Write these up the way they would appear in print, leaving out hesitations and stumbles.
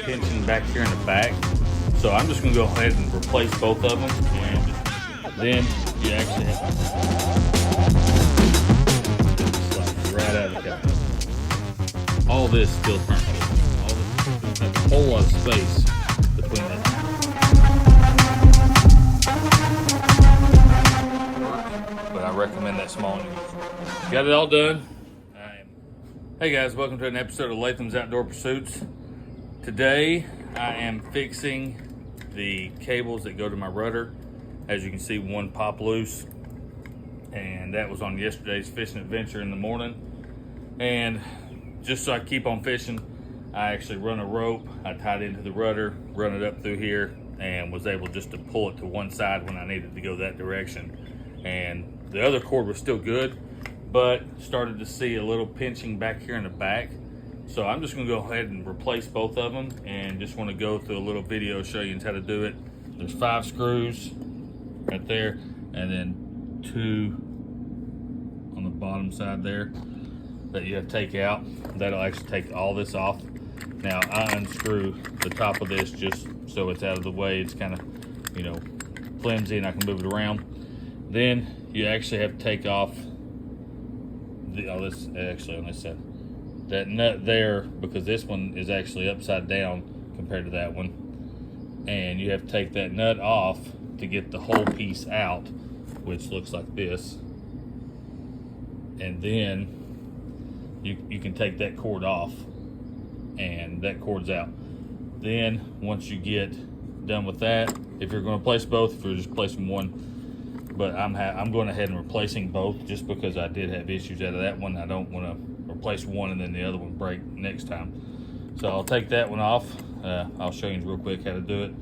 pinching back here in the back. So I'm just gonna go ahead and replace both of them, and then you actually have to slide right out of the kayak. All this still turns. There's a whole lot of space between them. But I recommend that small one. Got it all done. Hey guys, welcome to an episode of Latham's Outdoor Pursuits. Today I am fixing the cables that go to my rudder. As you can see, one popped loose, and that was on yesterday's fishing adventure in the morning. And just so I keep on fishing, I actually run a rope. I tied it into the rudder, run it up through here, and was able just to pull it to one side when I needed to go that direction. And the other cord was still good, but started to see a little pinching back here in the back. So I'm just gonna go ahead and replace both of them, and just wanna go through a little video, show you how to do it. There's 5 screws right there, and then 2 on the bottom side there that you have to take out. That'll actually take all this off. Now I unscrew the top of this just so it's out of the way. It's kind of, flimsy and I can move it around. Then you actually have to take off this actually on this side, that nut there, because this one is actually upside down compared to that one, and you have to take that nut off to get the whole piece out, which looks like this. And then you can take that cord off, and that cord's out. Then once you get done with that, if you're going to place both, if you're just placing one, but I'm going ahead and replacing both just because I did have issues out of that one. I don't want to replace one and then the other one break next time. So I'll take that one off. I'll show you real quick how to do it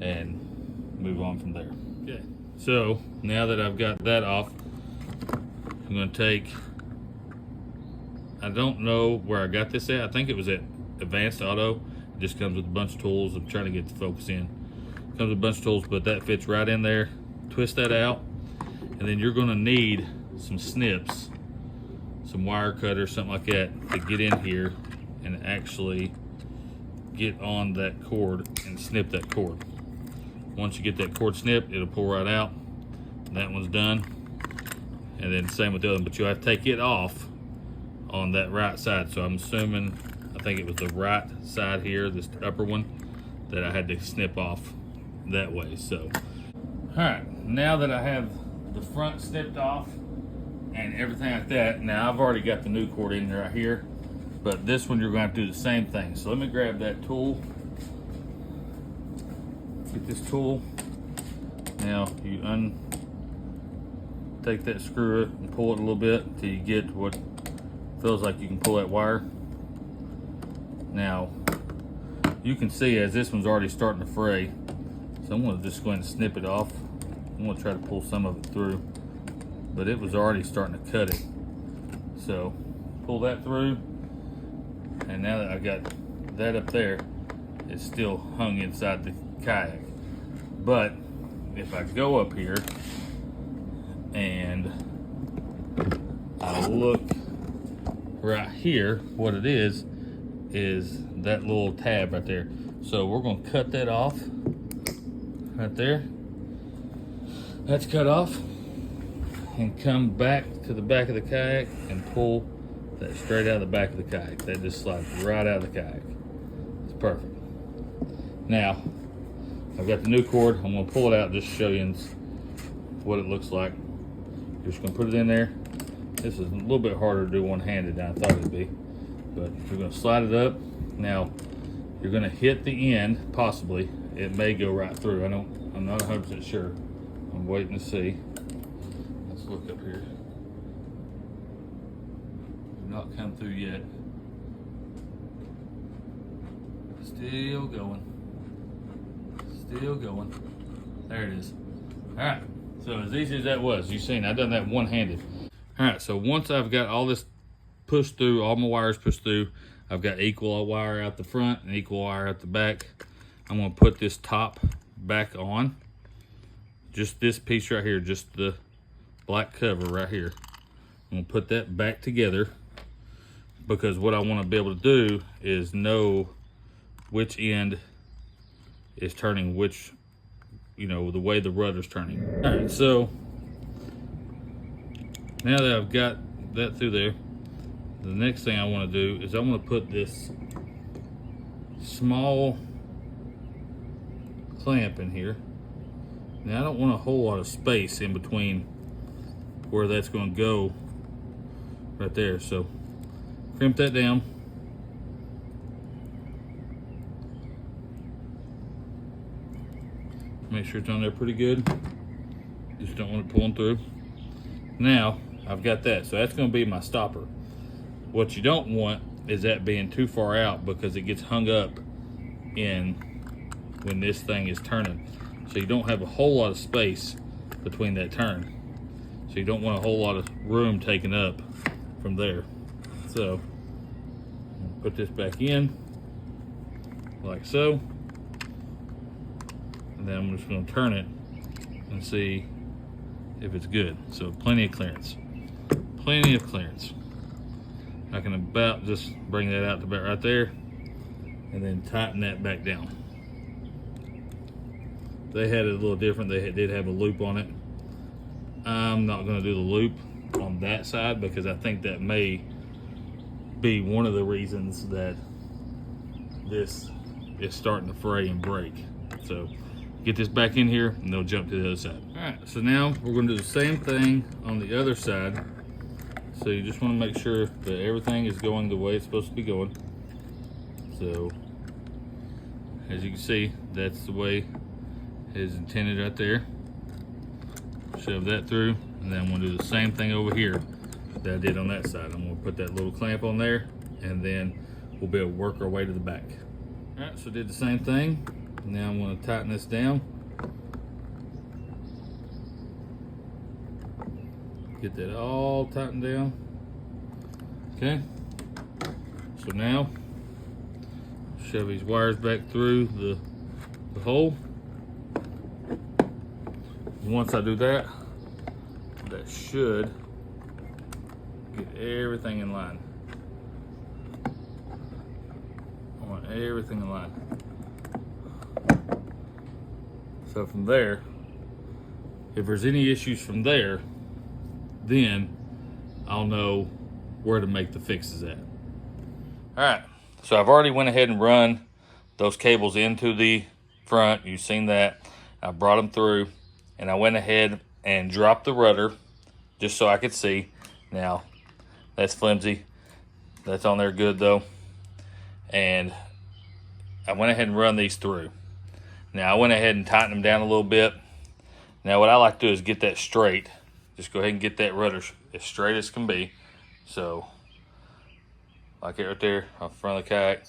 and move on from there. Okay, so now that I've got that off, I'm going to take, I don't know where I got this at. I think it was at Advanced Auto. It just comes with a bunch of tools. I'm trying to get the focus in. Comes with a bunch of tools, but that fits right in there. Twist that out, and then you're going to need some snips, some wire cutters, something like that, to get in here and actually get on that cord and snip that cord. Once you get that cord snipped, it'll pull right out. That one's done, and then same with the other one, but you'll have to take it off on that right side. So I'm assuming, I think it was the right side here, this upper one, that I had to snip off that way. So all right, now that I have the front snipped off and everything like that, now I've already got the new cord in right here, but this one you're going to have to do the same thing. So let me grab that tool. Get this tool. Now you take that screw and pull it a little bit until you get what feels like you can pull that wire. Now you can see as this one's already starting to fray, so I'm going to just go ahead and snip it off. I'm going to try to pull some of it through, but it was already starting to cut it. So pull that through, and now that I got that up there, it's still hung inside the kayak. But if I go up here and I look right here, what it is that little tab right there. So we're going to cut that off right there. That's cut off, and come back to the back of the kayak and pull that straight out of the back of the kayak. That just slides right out of the kayak. It's perfect. Now I've got the new cord. I'm going to pull it out just to show you what it looks like. You're just going to put it in there. This is a little bit harder to do one-handed than I thought it'd be, but you're going to slide it up. Now you're going to hit the end, possibly. It may go right through. I'm not 100% sure. I'm waiting to see. Let's look up here. Did not come through yet. Still going. Still going. There it is. All right. So as easy as that was, you've seen I've done that one-handed. All right. So once I've got all this pushed through, all my wires pushed through, I've got equal wire out the front and equal wire out the back. I'm going to put this top back on. Just this piece right here, just the black cover right here. I'm gonna put that back together because what I want to be able to do is know which end is turning which, you know, the way the rudder's turning. All right, so now that I've got that through there, the next thing I want to do is I want to put this small clamp in here. Now I don't want a whole lot of space in between where that's going to go right there, so crimp that down. Make sure it's on there pretty good. Just don't want it pulling through. Now I've got that, so that's going to be my stopper. What you don't want is that being too far out, because it gets hung up in when this thing is turning. So you don't have a whole lot of space between that turn. So you don't want a whole lot of room taken up from there. So put this back in like so. And then I'm just going to turn it and see if it's good. So plenty of clearance. Plenty of clearance. I can about just bring that out to about right there and then tighten that back down. They had it a little different. They did have a loop on it. I'm not going to do the loop on that side because I think that may be one of the reasons that this is starting to fray and break. So get this back in here and they'll jump to the other side. All right, so now we're going to do the same thing on the other side. So you just want to make sure that everything is going the way it's supposed to be going. So as you can see, that's the way it is intended right there. Shove that through, and then I'm going to do the same thing over here that I did on that side. I'm going to put that little clamp on there, and then we'll be able to work our way to the back. All right, so did the same thing. Now I'm going to tighten this down. Get that all tightened down. Okay. So now, shove these wires back through the hole. Once I do that, that should get everything in line. I want everything in line. So from there, if there's any issues from there, then I'll know where to make the fixes at. All right, so I've already went ahead and run those cables into the front. You've seen that. I brought them through, and I went ahead and dropped the rudder just so I could see. Now, that's flimsy. That's on there good though. And I went ahead and run these through. Now, I went ahead and tightened them down a little bit. Now, what I like to do is get that straight. Just go ahead and get that rudder as straight as can be. So, like it right there off the front of the kayak,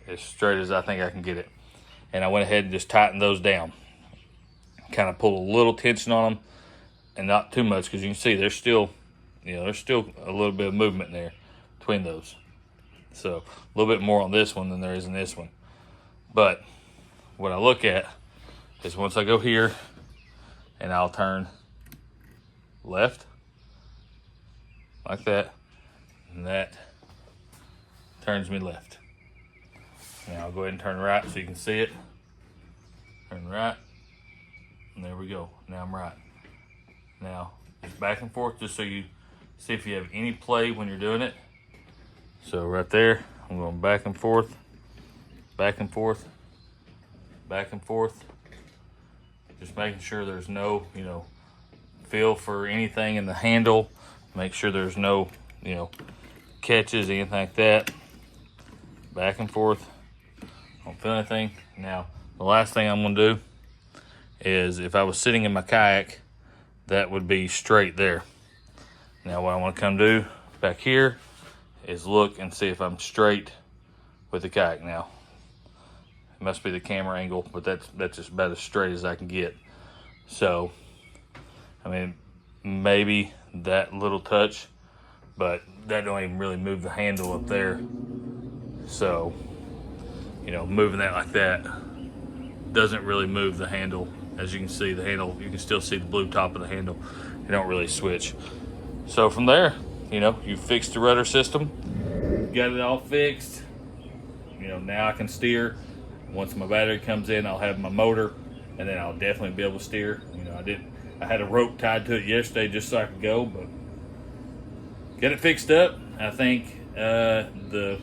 as straight as I think I can get it. And I went ahead and just tightened those down. Kind of pull a little tension on them, and not too much, because you can see there's still, there's still a little bit of movement there between those. So a little bit more on this one than there is in this one. But what I look at is once I go here, and I'll turn left like that, and that turns me left. Now I'll go ahead and turn right so you can see it. Turn right. And there we go. Now I'm right. Now, just back and forth just so you see if you have any play when you're doing it. So right there, I'm going back and forth, back and forth, back and forth. Just making sure there's no, feel for anything in the handle. Make sure there's no, catches, anything like that. Back and forth. Don't feel anything. Now, the last thing I'm going to do is if I was sitting in my kayak, that would be straight there. Now what I want to come do back here is look and see if I'm straight with the kayak now. It must be the camera angle, but that's just about as straight as I can get. So, I mean, maybe that little touch, but that don't even really move the handle up there. So, moving that like that doesn't really move the handle. As you can see, the handle, you can still see the blue top of the handle. You don't really switch. So from there, you fixed the rudder system, got it all fixed. you know, now I can steer. Once my battery comes in, I'll have my motor, and then I'll definitely be able to steer. You know, I had a rope tied to it yesterday just so I could go, but get it fixed up. I think the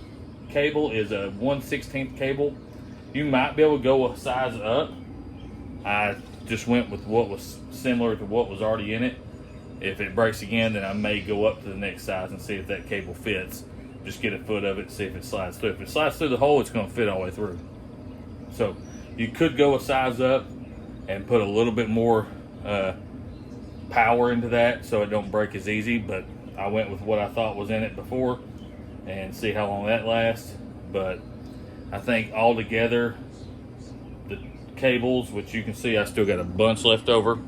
cable is a 1/16 cable. You might be able to go a size up. I just went with what was similar to what was already in it. If it breaks again, then I may go up to the next size and see if that cable fits. Just get a foot of it, see if it slides through. If it slides through the hole, it's going to fit all the way through. So you could go a size up and put a little bit more power into that so it don't break as easy, but I went with what I thought was in it before and see how long that lasts. But I think altogether, the cables, which you can see I still got a bunch left over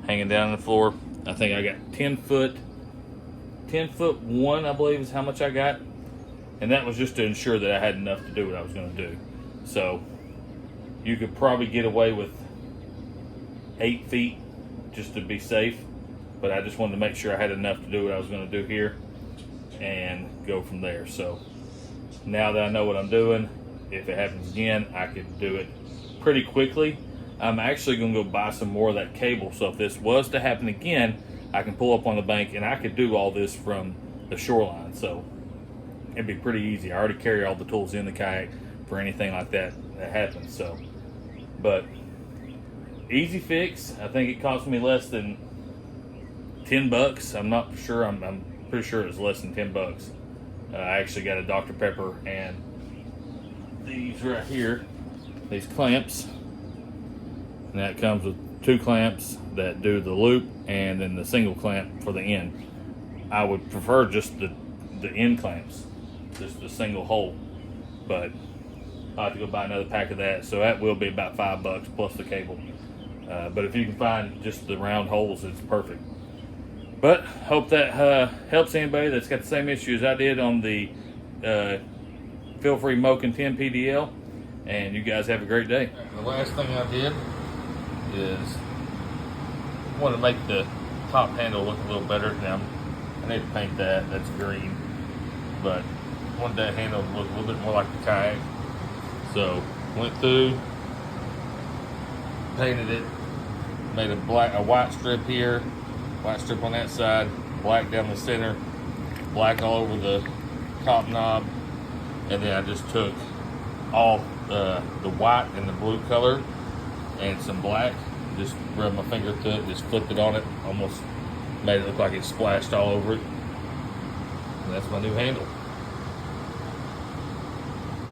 hanging down on the floor. I think I got 10 foot 1, I believe is how much I got. And that was just to ensure that I had enough to do what I was going to do. So you could probably get away with 8 feet just to be safe. But I just wanted to make sure I had enough to do what I was going to do here and go from there. So now that I know what I'm doing, if it happens again, I could do it pretty quickly. I'm actually going to go buy some more of that cable, so if this was to happen again, I can pull up on the bank and I could do all this from the shoreline. So it'd be pretty easy. I already carry all the tools in the kayak for anything like that happens. So, but easy fix. I think it cost me less than $10. I'm not sure. I'm pretty sure it was less than $10. I actually got a Dr. Pepper and these right here, these clamps. And that comes with 2 clamps that do the loop and then the single clamp for the end. I would prefer just the end clamps, just the single hole. But I'll have to go buy another pack of that. So that will be about $5 plus the cable. But if you can find just the round holes, it's perfect. But hope that helps anybody that's got the same issue as I did on the Feel Free Moken 10 PDL. And you guys have a great day. The last thing I did is want to make the top handle look a little better. Now I need to paint that. That's green, but I want that handle to look a little bit more like the kayak. So went through, painted it, made a white strip here, white strip on that side, black down the center, black all over the top knob, and then I just took all the white and the blue color and some black, just rubbed my finger through it, just flipped it on it, almost made it look like it splashed all over it. And that's my new handle.